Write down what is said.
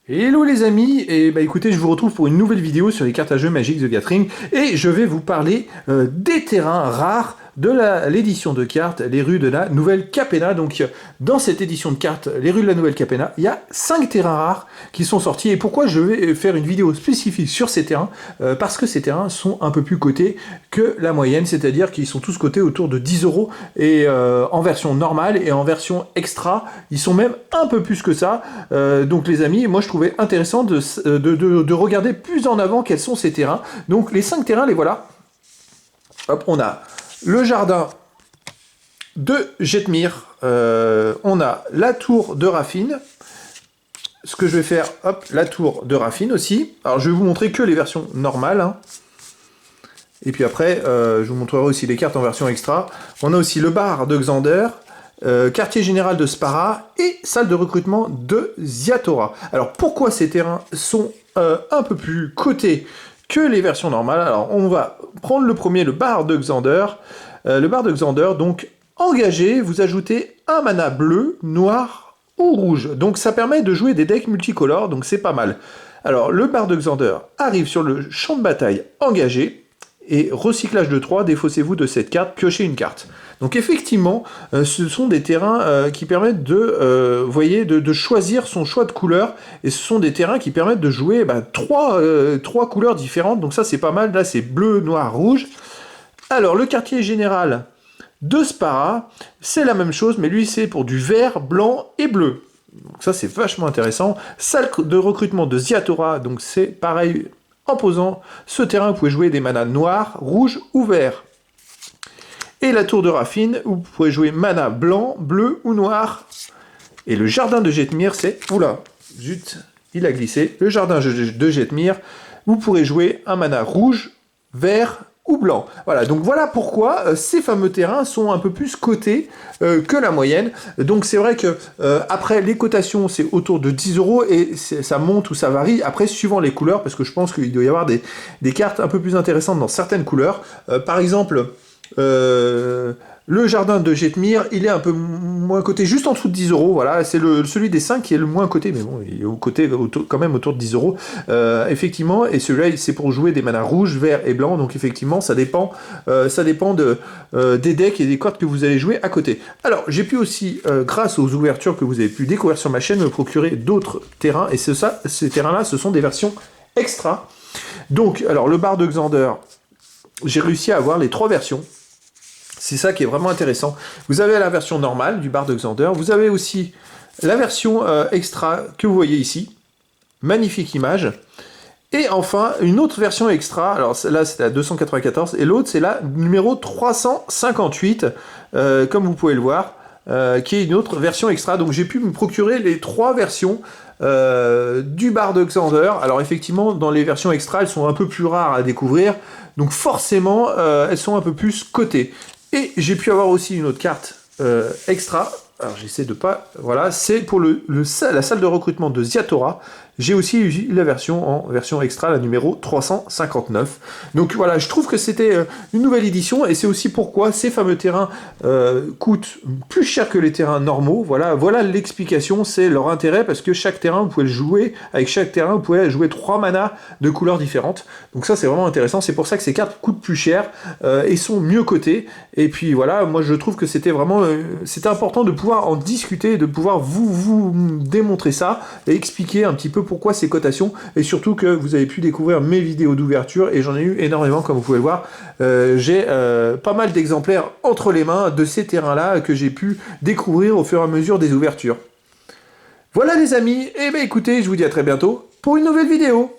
Hello les amis, et bah écoutez, je vous retrouve pour une nouvelle vidéo sur les cartes à jeu Magic the Gathering, et je vais vous parler des terrains rares de l'édition de cartes, les rues de la Nouvelle Capenna. Donc dans cette édition de cartes, les rues de la Nouvelle Capenna, il y a 5 terrains rares qui sont sortis, et pourquoi je vais faire une vidéo spécifique sur ces terrains, parce que ces terrains sont un peu plus cotés que la moyenne, c'est-à-dire qu'ils sont tous cotés autour de 10 euros, et en version normale, et en version extra, ils sont même un peu plus que ça. Donc les amis, moi je trouvais intéressant de regarder plus en avant quels sont ces terrains. Donc les 5 terrains, les voilà. Hop, on a le jardin de Jetmir, on a la tour de Raffine. Ce que je vais faire, hop, la tour de Raffine aussi. Alors je vais vous montrer que les versions normales, hein. Et puis après, je vous montrerai aussi les cartes en version extra. On a aussi le bar de Xander, quartier général de Spara et salle de recrutement de Ziatora. Alors pourquoi ces terrains sont un peu plus cotés que les versions normales? Alors on va prendre le premier, le bar de Xander. Le bar de Xander, donc engagé, vous ajoutez un mana bleu, noir ou rouge. Donc ça permet de jouer des decks multicolores, donc c'est pas mal. Alors le bar de Xander arrive sur le champ de bataille engagé. Et recyclage de 3, défaussez-vous de cette carte, piochez une carte. Donc effectivement, ce sont des terrains qui permettent de, voyez, de choisir son choix de couleur, et ce sont des terrains qui permettent de jouer trois couleurs différentes, donc ça c'est pas mal, là c'est bleu, noir, rouge. Alors le quartier général de Spara, c'est la même chose, mais lui c'est pour du vert, blanc et bleu. Donc ça c'est vachement intéressant. Salle de recrutement de Ziatora, donc c'est pareil. En posant ce terrain, vous pouvez jouer des manas noirs, rouges ou verts. Et la tour de Raffine, où vous pouvez jouer mana blanc, bleu ou noir. Et le jardin de Jetmir, c'est... Oula, zut, il a glissé. Le jardin de Jetmir, vous pourrez jouer un mana rouge, vert ou blanc. Voilà, donc voilà pourquoi ces fameux terrains sont un peu plus cotés que la moyenne. Donc c'est vrai que après les cotations c'est autour de 10 euros et ça monte ou ça varie après suivant les couleurs, parce que je pense qu'il doit y avoir des cartes un peu plus intéressantes dans certaines couleurs. Par exemple, le jardin de Jetmir, il est un peu moins coté, juste en dessous de 10 euros, voilà, c'est celui des 5 qui est le moins coté, mais bon, il est au côté quand même autour de 10 euros, effectivement, et celui-là, c'est pour jouer des manas rouges, verts et blancs, donc effectivement, ça dépend des decks et des cartes que vous allez jouer à côté. Alors, j'ai pu aussi, grâce aux ouvertures que vous avez pu découvrir sur ma chaîne, me procurer d'autres terrains, et ces terrains-là, ce sont des versions extra. Donc, alors, le bar de Xander, j'ai réussi à avoir les 3 versions. C'est ça qui est vraiment intéressant. Vous avez la version normale du bar de Xander. Vous avez aussi la version extra que vous voyez ici. Magnifique image. Et enfin, une autre version extra. Alors là, c'est la 294. Et l'autre, c'est la numéro 358, comme vous pouvez le voir, qui est une autre version extra. Donc j'ai pu me procurer les 3 versions du bar de Xander. Alors effectivement, dans les versions extra, elles sont un peu plus rares à découvrir. Donc forcément, elles sont un peu plus cotées. Et j'ai pu avoir aussi une autre carte extra. Alors j'essaie de pas... Voilà, c'est pour la salle de recrutement de Ziatora. J'ai aussi eu la version en version extra, la numéro 359. Donc voilà, je trouve que c'était une nouvelle édition, et c'est aussi pourquoi ces fameux terrains coûtent plus cher que les terrains normaux. Voilà l'explication, c'est leur intérêt, parce que chaque terrain, vous pouvez le jouer, avec chaque terrain, vous pouvez jouer 3 manas de couleurs différentes. Donc ça, c'est vraiment intéressant, c'est pour ça que ces cartes coûtent plus cher et sont mieux cotées. Et puis voilà, moi je trouve que c'était vraiment... c'était important de pouvoir en discuter, de pouvoir vous démontrer ça, et expliquer un petit peu pourquoi ces cotations, et surtout que vous avez pu découvrir mes vidéos d'ouverture, et j'en ai eu énormément, comme vous pouvez le voir. J'ai pas mal d'exemplaires entre les mains de ces terrains-là que j'ai pu découvrir au fur et à mesure des ouvertures. Voilà les amis, et bien écoutez, je vous dis à très bientôt pour une nouvelle vidéo.